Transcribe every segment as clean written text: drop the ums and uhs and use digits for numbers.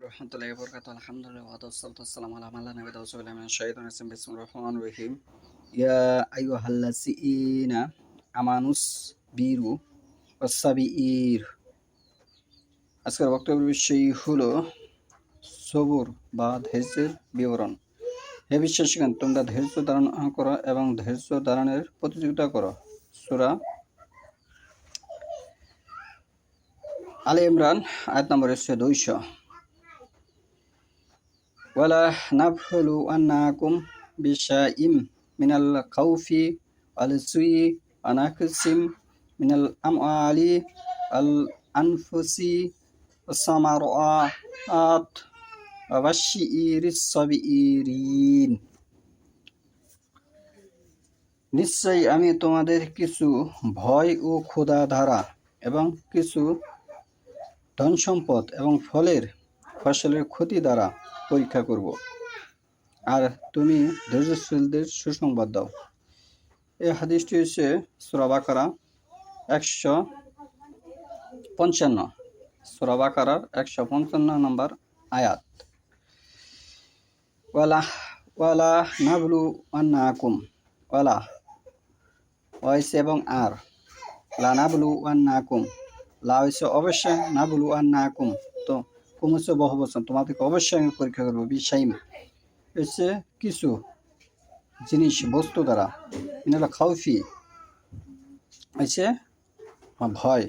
রহমতুল্লাহি ওয়া বারাকাতুহু আলহামদুলিল্লাহ ওয়া সাল্লাতু ওয়াসসালামু আলা মান লা নাবিয়্যা বা'দাহু বিল্লাহি মিনাশ শাইতানির রাজিম বিসমিল্লাহির রহমানির রহিম ইয়া আইয়ুহাল্লাযীনা আমানুস বিরু ওয়াসসাবির। আজকের বক্তব্যের বিষয় হলো সবর বা ধৈর্যের বিবরণ। হে বিশ্বাসীগণ, তোমরা ধৈর্য ধারণ করো এবং ধৈর্য ধারণের প্রতিযোগিতা করো। সূরা আলে ইমরান আয়াত নম্বর 200। ওয়ালা নাবলু আন্নাকুম বিশাইম মিনাল খাউফি ওয়াল জুই ওয়া নাকসিম মিনাল আমওয়ালি ওয়াল আনফুসি ওয়াস সামারাত ওয়া বাশশিরিস সাবিরিন। নিশ্চয়ই আমি তোমাদের কিছু ভয় ও ক্ষুধা দ্বারা এবং কিছু ধন সম্পদ এবং ফসলের ক্ষতি দ্বারা পরীক্ষা করব, আর তুমি ধৈর্যশীলদের সুসংবাদ দাও। এই হাদিসটি হচ্ছে সূরা বাকারা 155, সূরা বাকারার 155 নম্বর আয়াত। ওয়ালা নাবলু আন্নাকুম, ওয়ালা হয়েছে এবং আর, লা নাবলু আন্নাকুম, লা হয়েছে অবশ্যই, নাবলু আন্নাকুম তো কুম হচ্ছে বহুবচন, তোমাদেরকে অবশ্যই আমি পরীক্ষা করবো। বিশাইম হচ্ছে কিছু জিনিস বস্তু দ্বারা, মিনাল খাউফি হচ্ছে ভয়,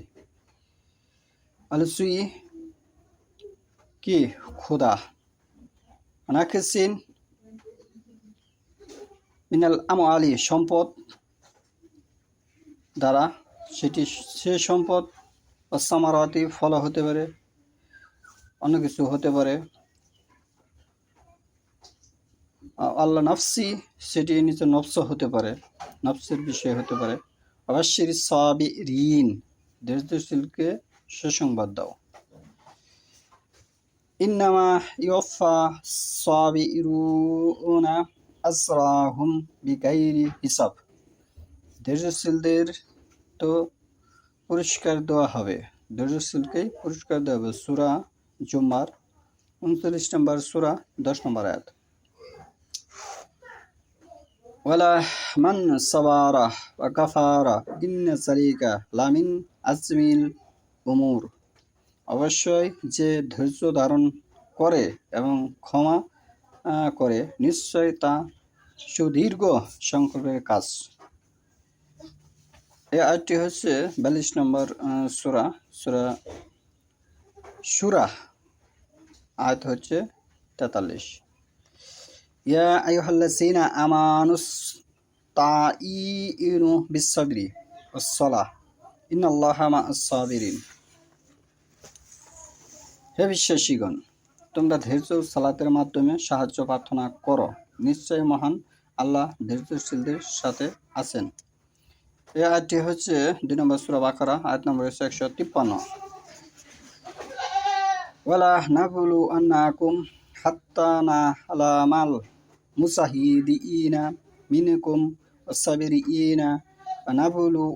আলসুই কি ক্ষুধা, নাকিসিন মিনাল আমওয়ালি সম্পদ দ্বারা, সে সম্পদ সামারাতি ফল হতে পারে, অন্য কিছু হতে পারে, আল্লাহ নাফসি সেটি নিজের নফস হতে পারে, নফসের বিষয় হতে পারে। অবশ্যই সাবিরিন ধৈর্যশীলকে সুসংবাদ দাও। ইন্নামা ইউফা সাবিরুনা আজরাহুম বিগাইরি হিসাব। ধৈর্যশীলদের তো পুরস্কার দেওয়া হবে, ধৈর্যশীলকেই পুরস্কার দেওয়া হবে। সূরা জুমার 39 নম্বর সূরা 10 নম্বর আয়াত। ওয়ালা মান সাবারা ওয়া গাফারা ইন্না যালিকা লামিন আজমিল উমুর। অবশ্যই যে ধৈর্য ধারণ করে এবং ক্ষমা করে, নিশ্চয় তা সুদীর্ঘ সংকল্পের কাজ। এই আয়াতটি হচ্ছে 42 নম্বর সূরা সূরা আয়াত হচ্ছে 43। ইয়া আইয়ুহাল্লাযীনা আমানুস তাঈনু বিস-সাবরি ওয়াস-সালাহ ইন্নাল্লাহা মা'আস সাবিরিন। হে বিশ্বাসীগণ, তোমরা ধৈর্য ও সালাতের মাধ্যমে সাহায্য প্রার্থনা করো, নিশ্চয় মহান আল্লাহ ধৈর্যশীলদের সাথে আছেন। এই আয়াতটি হচ্ছে 2 নম্বর সূরা বাকারা আয়াত নম্বর 153। ওয়ালা নাবলু আন্নাকুম হাত্তা না'লামাল মুজাহিদিনা মিনকুম ওয়াস-সাবিরিনা ওয়া নাবলু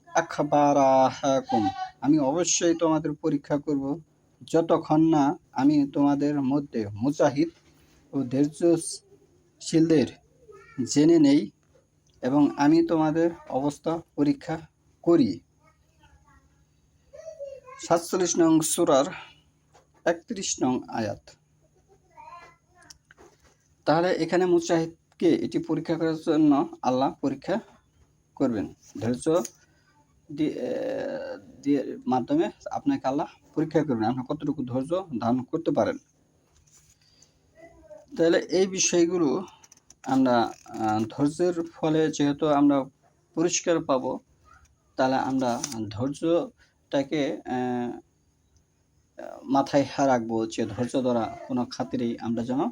আখবারাকুম। আমি অবশ্যই তোমাদের পরীক্ষা করব যতক্ষণ না আমি তোমাদের মধ্যে মুজাহিদ ও ধৈর্যশীলদের জেনে নেই এবং আমি তোমাদের অবস্থা পরীক্ষা করি। 47 নং সূরার 31 নং আয়াত। তাহলে এখানে মুজাহিদকে এটি পরীক্ষা করার জন্য আল্লাহ পরীক্ষা করবেন, ধৈর্য দিয়ে মাধ্যমে আপনাকে আল্লাহ পরীক্ষা করবেন, আপনি কতটুকু ধৈর্য ধারণ করতে পারেন। তাহলে এই বিষয়গুলো আমরা ধৈর্যের ফলে যেহেতু আমরা পুরস্কার পাবো, তাহলে আমরা ধৈর্যটাকে মাথায় রাখবো যে ধৈর্য দ্বারা কোনো খাতিরেই আমরা যেন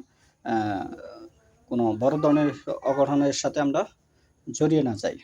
কোনো বড় ধরনের অঘটনের সাথে আমরা জড়িয়ে না যাই।